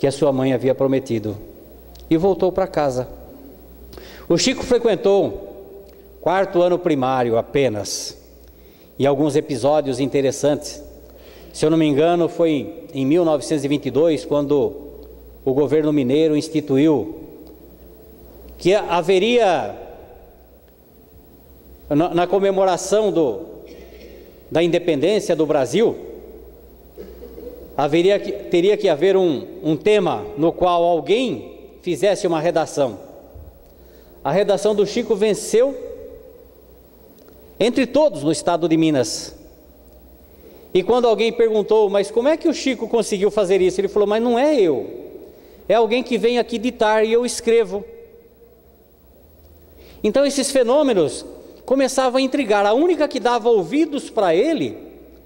que a sua mãe havia prometido, e voltou para casa. O Chico frequentou 4º ano primário apenas, e alguns episódios interessantes. Se eu não me engano, foi em 1922, quando o governo mineiro instituiu que haveria, na comemoração da independência do Brasil, teria que haver um tema no qual alguém fizesse uma redação. A redação do Chico venceu entre todos no estado de Minas. E quando alguém perguntou, mas como é que o Chico conseguiu fazer isso? Ele falou, mas não é eu, é alguém que vem aqui ditar e eu escrevo. Então esses fenômenos começavam a intrigar. A única que dava ouvidos para ele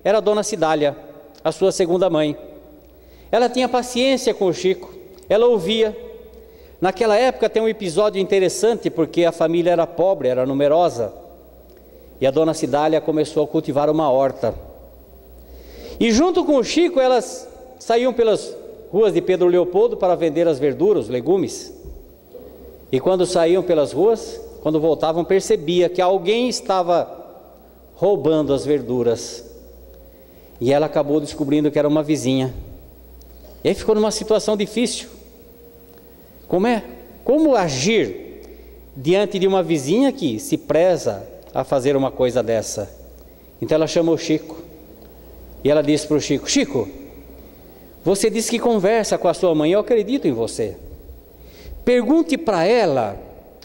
era a dona Cidália, a sua segunda mãe. Ela tinha paciência com o Chico, ela ouvia. Naquela época tem um episódio interessante, porque a família era pobre, era numerosa, e a dona Cidália começou a cultivar uma horta. E junto com o Chico, elas saíam pelas ruas de Pedro Leopoldo para vender as verduras, os legumes. E quando saíam pelas ruas, quando voltavam, percebia que alguém estava roubando as verduras. E ela acabou descobrindo que era uma vizinha. E aí ficou numa situação difícil. Como agir diante de uma vizinha que se preza a fazer uma coisa dessa? Então ela chamou o Chico. E ela disse para o Chico, Chico, você disse que conversa com a sua mãe, eu acredito em você. Pergunte para ela,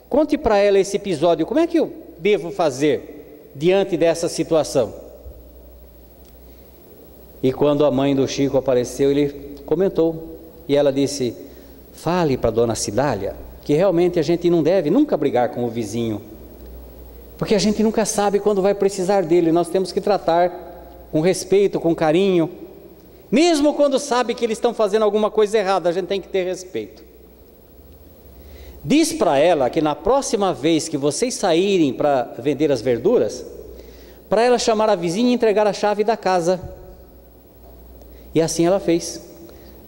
conte para ela esse episódio, como é que eu devo fazer diante dessa situação? E quando a mãe do Chico apareceu, ele comentou, e ela disse, fale para a dona Cidália, que realmente a gente não deve nunca brigar com o vizinho, porque a gente nunca sabe quando vai precisar dele, nós temos que tratar com respeito, com carinho, mesmo quando sabe que eles estão fazendo alguma coisa errada, a gente tem que ter respeito. Diz para ela que na próxima vez que vocês saírem para vender as verduras, para ela chamar a vizinha e entregar a chave da casa. E assim ela fez.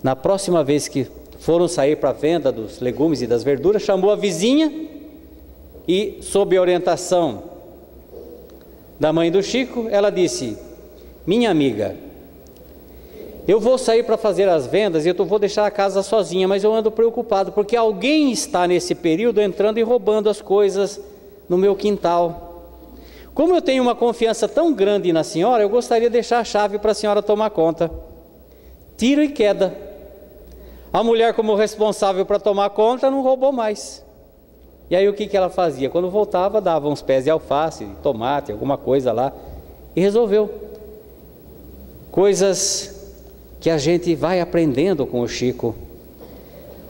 Na próxima vez que foram sair para a venda dos legumes e das verduras, chamou a vizinha e, sob a orientação da mãe do Chico, ela disse, minha amiga, eu vou sair para fazer as vendas e eu vou deixar a casa sozinha, mas eu ando preocupado, porque alguém está nesse período entrando e roubando as coisas no meu quintal. Como eu tenho uma confiança tão grande na senhora, eu gostaria de deixar a chave para a senhora tomar conta. Tiro e queda. A mulher, como responsável para tomar conta, não roubou mais. E aí o que ela fazia? Quando voltava, dava uns pés de alface, tomate, alguma coisa lá, e resolveu. Coisas que a gente vai aprendendo com o Chico.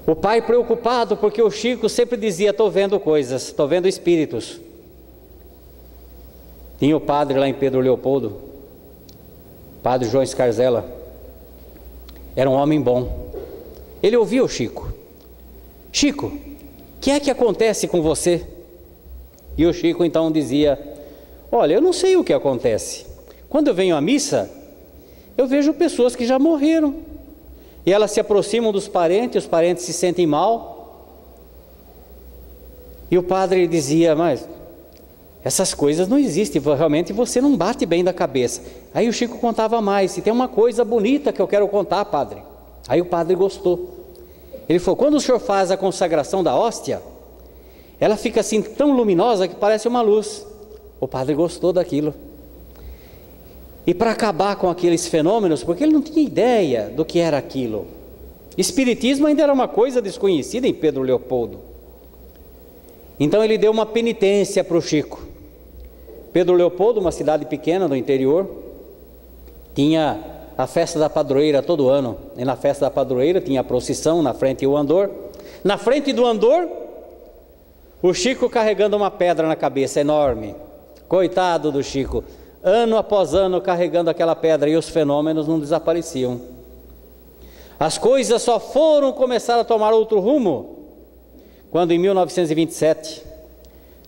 O pai preocupado porque o Chico sempre dizia, estou vendo coisas, estou vendo espíritos. Tinha o padre lá em Pedro Leopoldo, padre João Scarzella, era um homem bom. Ele ouvia o Chico. Chico, o que é que acontece com você? E o Chico então dizia, olha, eu não sei o que acontece. Quando eu venho à missa, eu vejo pessoas que já morreram, e elas se aproximam dos parentes, os parentes se sentem mal, e o padre dizia, mas essas coisas não existem, realmente você não bate bem da cabeça. Aí o Chico contava mais, e tem uma coisa bonita que eu quero contar, padre. Aí o padre gostou. Ele falou, quando o senhor faz a consagração da hóstia, ela fica assim tão luminosa que parece uma luz. O padre gostou daquilo. E para acabar com aqueles fenômenos, porque ele não tinha ideia do que era aquilo. Espiritismo ainda era uma coisa desconhecida em Pedro Leopoldo. Então ele deu uma penitência para o Chico. Pedro Leopoldo, uma cidade pequena do interior, tinha a festa da padroeira todo ano. E na festa da padroeira tinha a procissão, na frente o andor. Na frente do andor, o Chico carregando uma pedra na cabeça enorme. Coitado do Chico. Ano após ano carregando aquela pedra, e os fenômenos não desapareciam. As coisas só foram começar a tomar outro rumo quando em 1927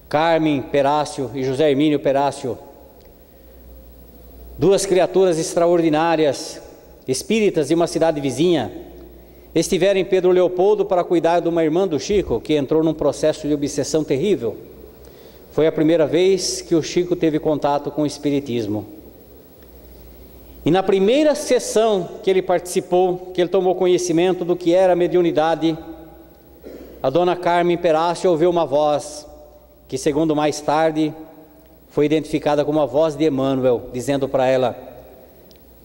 Carmen Perácio e José Hermínio Perácio, duas criaturas extraordinárias, espíritas de uma cidade vizinha, estiveram em Pedro Leopoldo para cuidar de uma irmã do Chico, que entrou num processo de obsessão terrível. Foi a primeira vez que o Chico teve contato com o espiritismo. E na primeira sessão que ele participou, que ele tomou conhecimento do que era a mediunidade, a dona Carmen Perácio ouviu uma voz, que segundo mais tarde foi identificada como a voz de Emmanuel, dizendo para ela: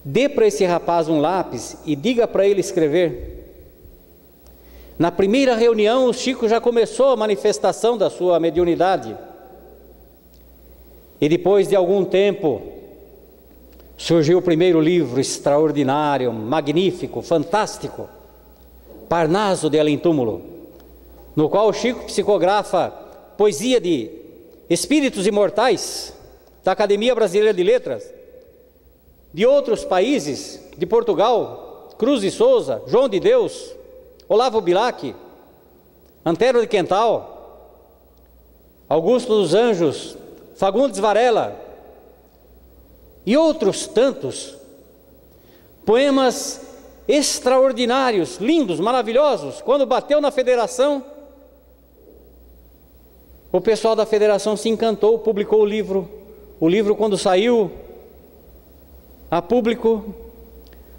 dê para esse rapaz um lápis e diga para ele escrever. Na primeira reunião, o Chico já começou a manifestação da sua mediunidade. E depois de algum tempo, surgiu o primeiro livro extraordinário, magnífico, fantástico, Parnaso de Além Túmulo, no qual o Chico psicografa poesia de espíritos imortais da Academia Brasileira de Letras, de outros países, de Portugal, Cruz de Souza, João de Deus, Olavo Bilac, Antero de Quental, Augusto dos Anjos, Fagundes Varela e outros tantos poemas extraordinários, lindos, maravilhosos. Quando bateu na federação, o pessoal da federação se encantou, publicou o livro. O livro, quando saiu a público,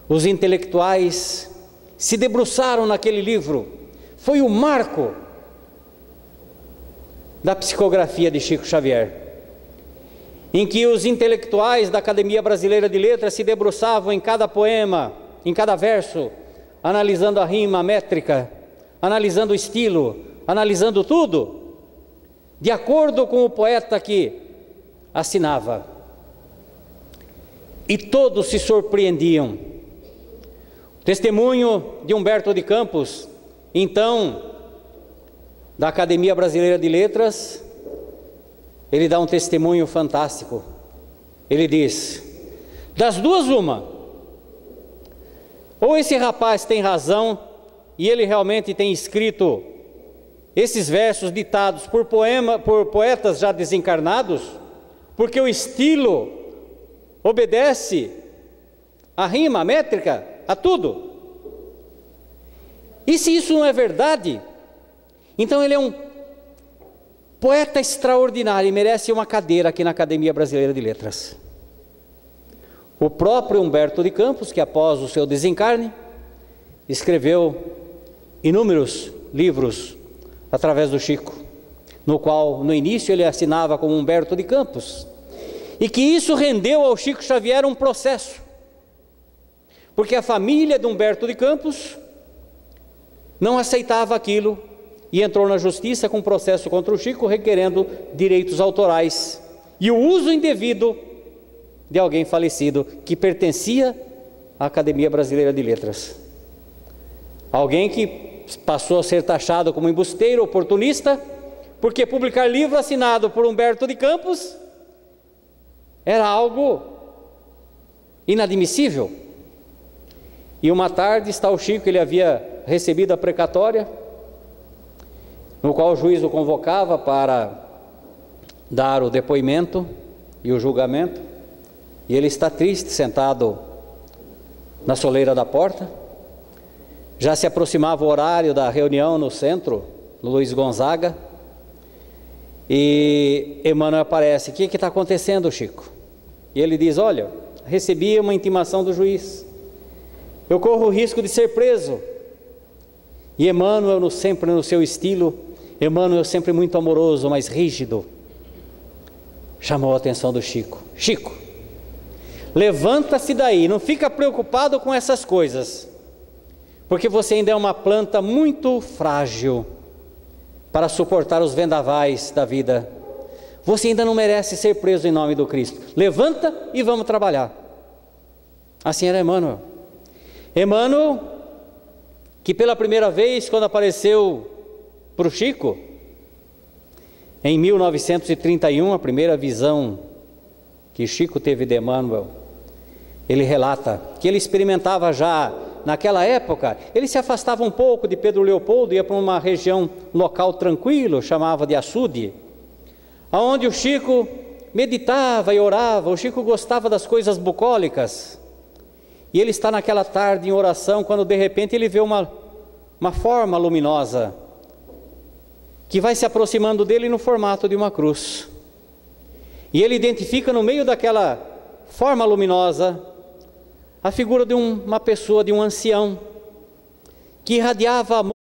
os intelectuais se debruçaram naquele livro. Foi o marco da psicografia de Chico Xavier, em que os intelectuais da Academia Brasileira de Letras se debruçavam em cada poema, em cada verso, analisando a rima, a métrica, analisando o estilo, analisando tudo, de acordo com o poeta que assinava. E todos se surpreendiam. Testemunho de Humberto de Campos, então, da Academia Brasileira de Letras, ele dá um testemunho fantástico. Ele diz: das duas uma, ou esse rapaz tem razão e ele realmente tem escrito esses versos ditados por poetas já desencarnados, porque o estilo obedece à rima, à métrica, a tudo. E se isso não é verdade, então ele é um poeta extraordinário e merece uma cadeira aqui na Academia Brasileira de Letras. O próprio Humberto de Campos, que após o seu desencarne, escreveu inúmeros livros através do Chico, no qual no início ele assinava como Humberto de Campos, e que isso rendeu ao Chico Xavier um processo, porque a família de Humberto de Campos não aceitava aquilo e entrou na justiça com um processo contra o Chico, requerendo direitos autorais e o uso indevido de alguém falecido que pertencia à Academia Brasileira de Letras. Alguém que passou a ser taxado como embusteiro, oportunista, porque publicar livro assinado por Humberto de Campos era algo inadmissível. E uma tarde está o Chico, ele havia recebido a precatória, no qual o juiz o convocava para dar o depoimento e o julgamento, e ele está triste, sentado na soleira da porta. Já se aproximava o horário da reunião no centro, no Luiz Gonzaga, e Emmanuel aparece. O que está acontecendo, Chico? E ele diz: olha, recebi uma intimação do juiz, eu corro o risco de ser preso. E Emmanuel, sempre no seu estilo, Emmanuel sempre muito amoroso, mas rígido, chamou a atenção do Chico: Chico, levanta-se daí, não fica preocupado com essas coisas, porque você ainda é uma planta muito frágil para suportar os vendavais da vida. Você ainda não merece ser preso em nome do Cristo. Levanta e vamos trabalhar. Assim era Emmanuel. Emmanuel, que pela primeira vez, quando apareceu para o Chico, em 1931, a primeira visão que Chico teve de Emmanuel, ele relata que ele experimentava já naquela época. Ele se afastava um pouco de Pedro Leopoldo, ia para uma região local tranquilo, chamava de Açude, aonde o Chico meditava e orava. O Chico gostava das coisas bucólicas, e ele está naquela tarde em oração, quando de repente ele vê uma uma forma luminosa que vai se aproximando dele no formato de uma cruz. E ele identifica no meio daquela forma luminosa a figura de uma pessoa, de um ancião, que irradiava amor